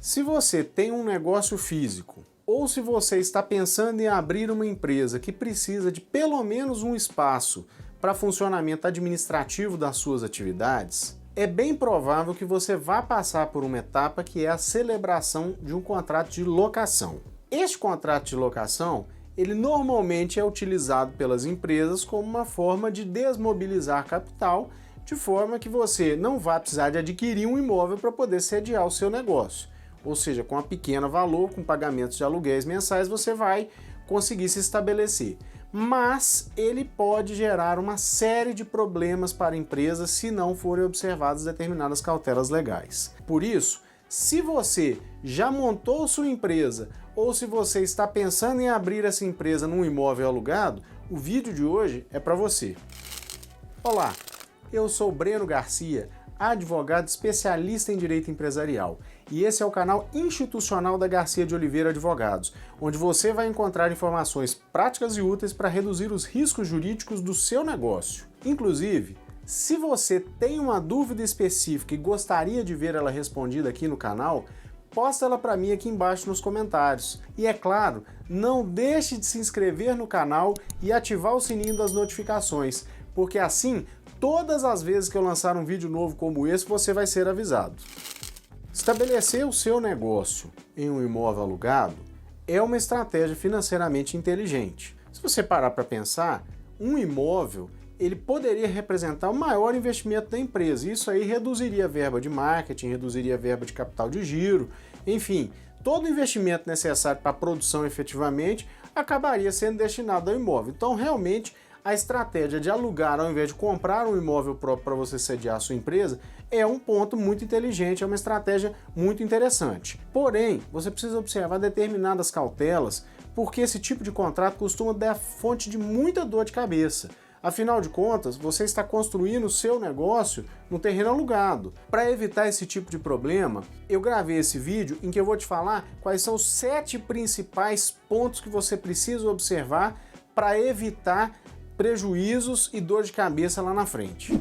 Se você tem um negócio físico, ou se você está pensando em abrir uma empresa que precisa de pelo menos um espaço para funcionamento administrativo das suas atividades, é bem provável que você vá passar por uma etapa que é a celebração de um contrato de locação. Este contrato de locação, ele normalmente é utilizado pelas empresas como uma forma de desmobilizar capital, de forma que você não vá precisar de adquirir um imóvel para poder sediar o seu negócio. Ou seja, com um pequeno valor, com pagamentos de aluguéis mensais, você vai conseguir se estabelecer. Mas ele pode gerar uma série de problemas para a empresa se não forem observadas determinadas cautelas legais. Por isso, se você já montou sua empresa ou se você está pensando em abrir essa empresa num imóvel alugado, o vídeo de hoje é para você. Olá, eu sou Breno Garcia, advogado especialista em direito empresarial, e esse é o canal institucional da Garcia de Oliveira Advogados, onde você vai encontrar informações práticas e úteis para reduzir os riscos jurídicos do seu negócio. Inclusive, se você tem uma dúvida específica e gostaria de ver ela respondida aqui no canal, posta ela para mim aqui embaixo nos comentários. E é claro, não deixe de se inscrever no canal e ativar o sininho das notificações, porque assim, todas as vezes que eu lançar um vídeo novo como esse, você vai ser avisado. Estabelecer o seu negócio em um imóvel alugado é uma estratégia financeiramente inteligente. Se você parar para pensar, um imóvel ele poderia representar o maior investimento da empresa. Isso aí reduziria a verba de marketing, reduziria a verba de capital de giro, enfim, todo o investimento necessário para a produção efetivamente acabaria sendo destinado ao imóvel. Então, realmente, a estratégia de alugar ao invés de comprar um imóvel próprio para você sediar a sua empresa é um ponto muito inteligente, é uma estratégia muito interessante. Porém, você precisa observar determinadas cautelas, porque esse tipo de contrato costuma dar fonte de muita dor de cabeça. Afinal de contas, você está construindo o seu negócio no terreno alugado. Para evitar esse tipo de problema, eu gravei esse vídeo em que eu vou te falar quais são os 7 principais pontos que você precisa observar para evitar prejuízos e dor de cabeça lá na frente.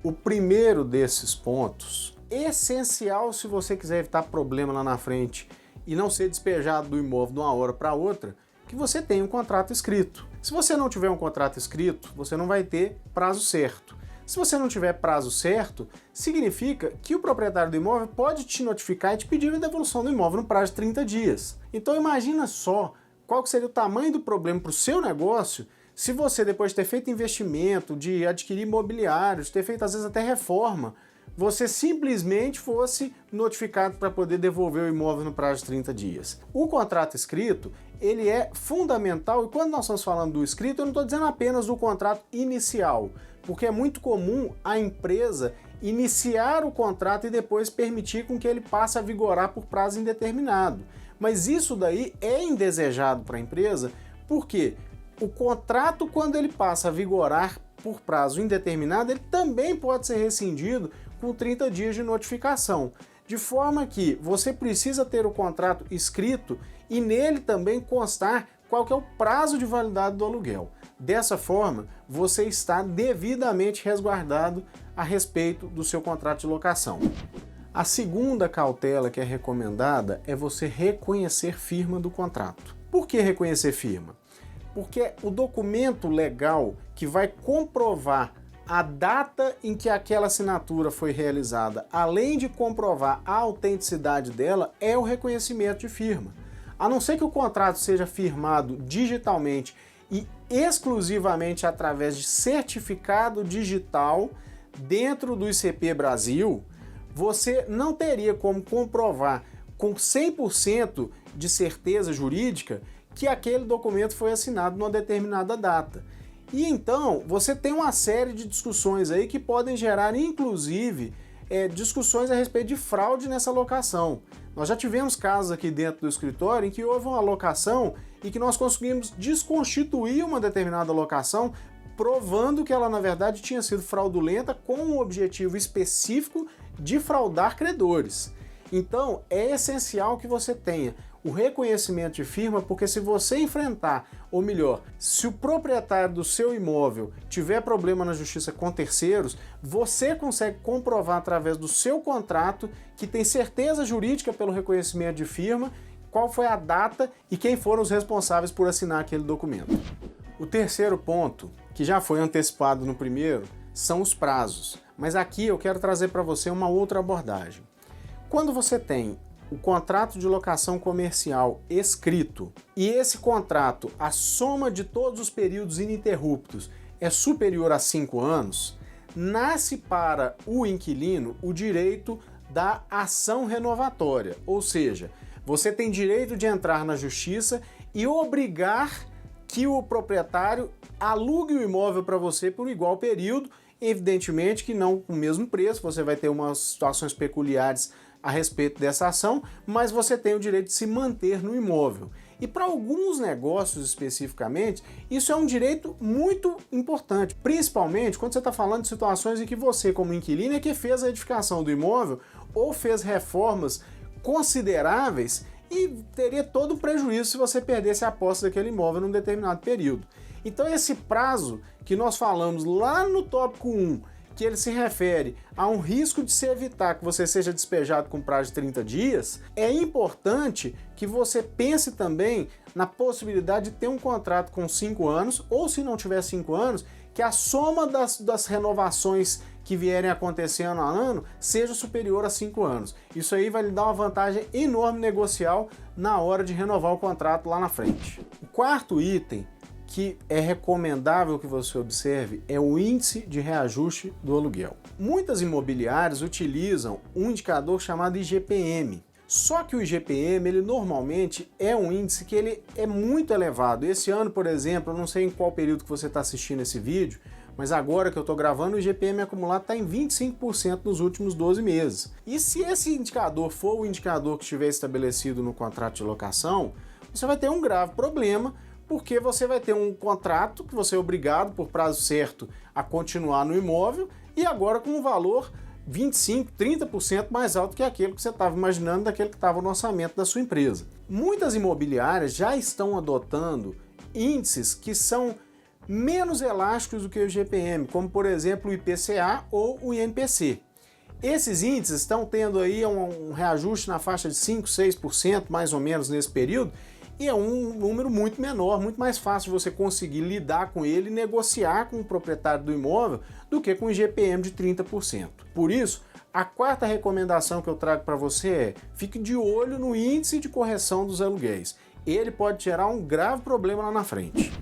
O primeiro desses pontos, essencial se você quiser evitar problema lá na frente e não ser despejado do imóvel de uma hora para outra, que você tenha um contrato escrito. Se você não tiver um contrato escrito, você não vai ter prazo certo. Se você não tiver prazo certo, significa que o proprietário do imóvel pode te notificar e te pedir a devolução do imóvel no prazo de 30 dias. Então imagina só qual seria o tamanho do problema para o seu negócio se você, depois de ter feito investimento, de adquirir imobiliários, ter feito às vezes até reforma, você simplesmente fosse notificado para poder devolver o imóvel no prazo de 30 dias. O contrato escrito, ele é fundamental, e quando nós estamos falando do escrito, eu não estou dizendo apenas do contrato inicial, porque é muito comum a empresa iniciar o contrato e depois permitir com que ele passe a vigorar por prazo indeterminado. Mas isso daí é indesejado para a empresa, porque o contrato, quando ele passa a vigorar por prazo indeterminado, ele também pode ser rescindido com 30 dias de notificação. De forma que você precisa ter o contrato escrito e nele também constar qual que é o prazo de validade do aluguel. Dessa forma, você está devidamente resguardado a respeito do seu contrato de locação. A segunda cautela que é recomendada é você reconhecer firma do contrato. Por que reconhecer firma? Porque o documento legal que vai comprovar a data em que aquela assinatura foi realizada, além de comprovar a autenticidade dela, é o reconhecimento de firma. A não ser que o contrato seja firmado digitalmente e exclusivamente através de certificado digital dentro do ICP Brasil, você não teria como comprovar com 100% de certeza jurídica que aquele documento foi assinado numa determinada data. E então, você tem uma série de discussões aí que podem gerar, inclusive, discussões a respeito de fraude nessa locação. Nós já tivemos casos aqui dentro do escritório em que houve uma locação e que nós conseguimos desconstituir uma determinada locação, provando que ela, na verdade, tinha sido fraudulenta com o objetivo específico de fraudar credores. Então, é essencial que você tenha o reconhecimento de firma, porque se você enfrentar, ou melhor, se o proprietário do seu imóvel tiver problema na justiça com terceiros, você consegue comprovar através do seu contrato que tem certeza jurídica pelo reconhecimento de firma, qual foi a data e quem foram os responsáveis por assinar aquele documento. O terceiro ponto, que já foi antecipado no primeiro, são os prazos. Mas aqui eu quero trazer para você uma outra abordagem. Quando você tem o contrato de locação comercial escrito e esse contrato, a soma de todos os períodos ininterruptos é superior a 5 anos, nasce para o inquilino o direito da ação renovatória, ou seja, você tem direito de entrar na justiça e obrigar que o proprietário alugue o imóvel para você por igual período, evidentemente que não com o mesmo preço, você vai ter umas situações peculiares a respeito dessa ação, mas você tem o direito de se manter no imóvel. E para alguns negócios especificamente, isso é um direito muito importante, principalmente quando você está falando de situações em que você, como inquilino, é que fez a edificação do imóvel ou fez reformas consideráveis e teria todo o prejuízo se você perdesse a posse daquele imóvel num determinado período. Então esse prazo que nós falamos lá no tópico 1, que ele se refere a um risco de se evitar que você seja despejado com prazo de 30 dias, é importante que você pense também na possibilidade de ter um contrato com 5 anos, ou se não tiver 5 anos, que a soma das renovações que vierem acontecendo a ano seja superior a 5 anos. Isso aí vai lhe dar uma vantagem enorme negocial na hora de renovar o contrato lá na frente. O quarto item que é recomendável que você observe é o índice de reajuste do aluguel. Muitas imobiliárias utilizam um indicador chamado IGPM. Só que o IGPM, ele normalmente é um índice que ele é muito elevado. Esse ano, por exemplo, eu não sei em qual período que você está assistindo esse vídeo, mas agora que eu estou gravando, o IGPM acumulado está em 25% nos últimos 12 meses. E se esse indicador for o indicador que estiver estabelecido no contrato de locação, você vai ter um grave problema, porque você vai ter um contrato que você é obrigado, por prazo certo, a continuar no imóvel, e agora com um valor 25%, 30% mais alto que aquele que você estava imaginando, daquele que estava no orçamento da sua empresa. Muitas imobiliárias já estão adotando índices que são menos elásticos do que o IGPM, como por exemplo o IPCA ou o INPC. Esses índices estão tendo aí um reajuste na faixa de 5%, 6% mais ou menos nesse período, e é um número muito menor, muito mais fácil você conseguir lidar com ele e negociar com o proprietário do imóvel do que com o IGPM de 30%. Por isso, a quarta recomendação que eu trago para você é: fique de olho no índice de correção dos aluguéis. Ele pode gerar um grave problema lá na frente.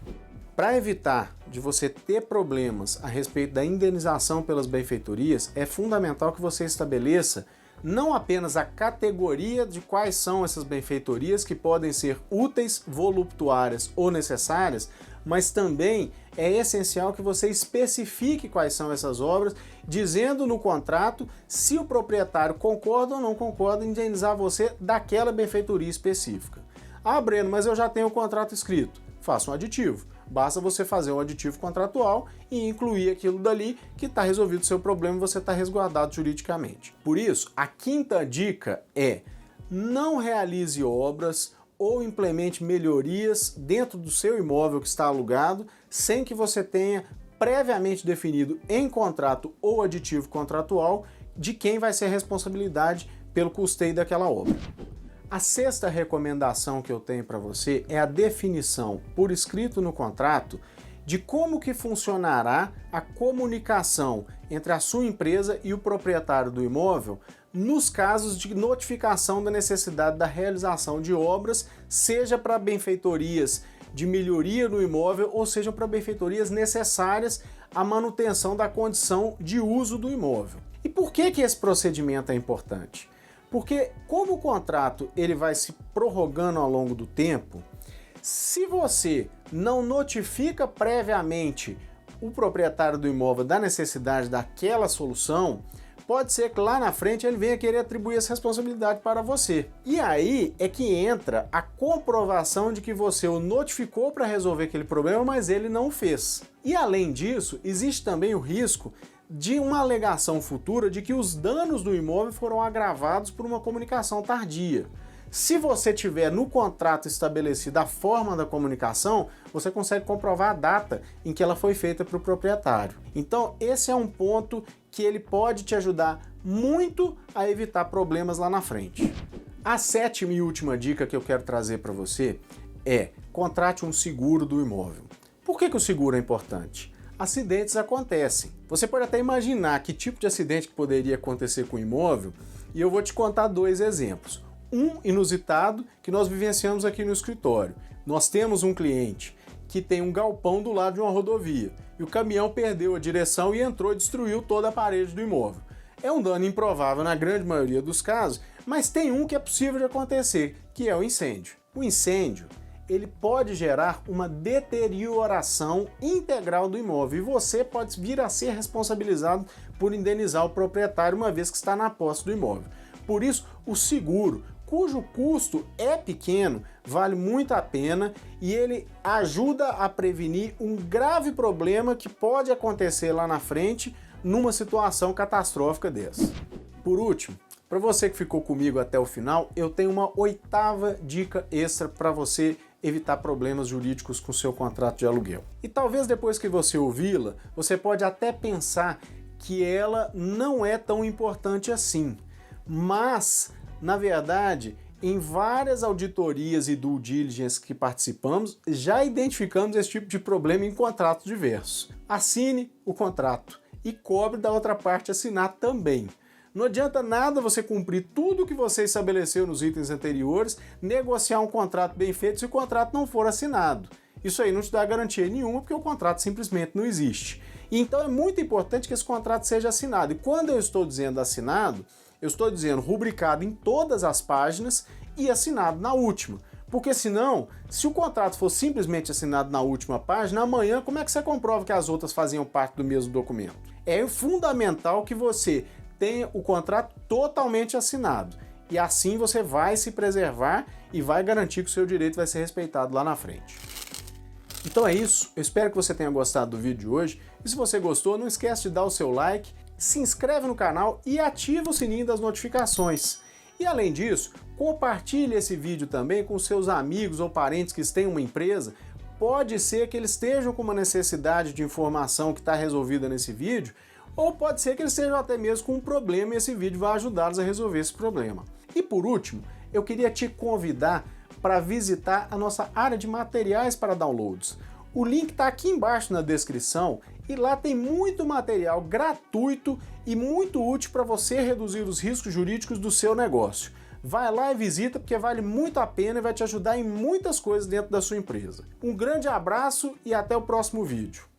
Para evitar de você ter problemas a respeito da indenização pelas benfeitorias, é fundamental que você estabeleça não apenas a categoria de quais são essas benfeitorias que podem ser úteis, voluptuárias ou necessárias, mas também é essencial que você especifique quais são essas obras, dizendo no contrato se o proprietário concorda ou não concorda em indenizar você daquela benfeitoria específica. Ah, Breno, mas eu já tenho o contrato escrito. Faça um aditivo. Basta você fazer um aditivo contratual e incluir aquilo dali que está resolvido o seu problema e você está resguardado juridicamente. Por isso, a quinta dica é: não realize obras ou implemente melhorias dentro do seu imóvel que está alugado sem que você tenha previamente definido em contrato ou aditivo contratual de quem vai ser a responsabilidade pelo custeio daquela obra. A sexta recomendação que eu tenho para você é a definição por escrito no contrato de como que funcionará a comunicação entre a sua empresa e o proprietário do imóvel nos casos de notificação da necessidade da realização de obras, seja para benfeitorias de melhoria no imóvel ou seja para benfeitorias necessárias à manutenção da condição de uso do imóvel. E por que esse procedimento é importante? Porque como o contrato ele vai se prorrogando ao longo do tempo, se você não notifica previamente o proprietário do imóvel da necessidade daquela solução, pode ser que lá na frente ele venha querer atribuir essa responsabilidade para você. E aí é que entra a comprovação de que você o notificou para resolver aquele problema, mas ele não o fez. E além disso, existe também o risco de uma alegação futura de que os danos do imóvel foram agravados por uma comunicação tardia. Se você tiver no contrato estabelecida a forma da comunicação, você consegue comprovar a data em que ela foi feita para o proprietário. Então, esse é um ponto que ele pode te ajudar muito a evitar problemas lá na frente. A sétima e última dica que eu quero trazer para você é: contrate um seguro do imóvel. Por que o seguro é importante? Acidentes acontecem. Você pode até imaginar que tipo de acidente que poderia acontecer com o imóvel, e eu vou te contar dois exemplos. Um inusitado que nós vivenciamos aqui no escritório. Nós temos um cliente que tem um galpão do lado de uma rodovia e o caminhão perdeu a direção e entrou e destruiu toda a parede do imóvel. É um dano improvável na grande maioria dos casos, mas tem um que é possível de acontecer, que é o incêndio. O incêndio, ele pode gerar uma deterioração integral do imóvel e você pode vir a ser responsabilizado por indenizar o proprietário uma vez que está na posse do imóvel. Por isso, o seguro, cujo custo é pequeno, vale muito a pena e ele ajuda a prevenir um grave problema que pode acontecer lá na frente numa situação catastrófica dessa. Por último, para você que ficou comigo até o final, eu tenho uma oitava dica extra para você evitar problemas jurídicos com seu contrato de aluguel. E talvez depois que você ouvi-la, você pode até pensar que ela não é tão importante assim. Mas, na verdade, em várias auditorias e due diligence que participamos, já identificamos esse tipo de problema em contratos diversos. Assine o contrato e cobre da outra parte assinar também. Não adianta nada você cumprir tudo que você estabeleceu nos itens anteriores, negociar um contrato bem feito se o contrato não for assinado. Isso aí não te dá garantia nenhuma porque o contrato simplesmente não existe. Então é muito importante que esse contrato seja assinado. E quando eu estou dizendo assinado, eu estou dizendo rubricado em todas as páginas e assinado na última. Porque senão, se o contrato for simplesmente assinado na última página, amanhã como é que você comprova que as outras faziam parte do mesmo documento? É fundamental que você tenha o contrato totalmente assinado. E assim você vai se preservar e vai garantir que o seu direito vai ser respeitado lá na frente. Então é isso, eu espero que você tenha gostado do vídeo de hoje. E se você gostou, não esquece de dar o seu like, se inscreve no canal e ativa o sininho das notificações. E além disso, compartilhe esse vídeo também com seus amigos ou parentes que têm uma empresa. Pode ser que eles estejam com uma necessidade de informação que está resolvida nesse vídeo, ou pode ser que eles estejam até mesmo com um problema e esse vídeo vai ajudá-los a resolver esse problema. E por último, eu queria te convidar para visitar a nossa área de materiais para downloads. O link está aqui embaixo na descrição e lá tem muito material gratuito e muito útil para você reduzir os riscos jurídicos do seu negócio. Vai lá e visita porque vale muito a pena e vai te ajudar em muitas coisas dentro da sua empresa. Um grande abraço e até o próximo vídeo.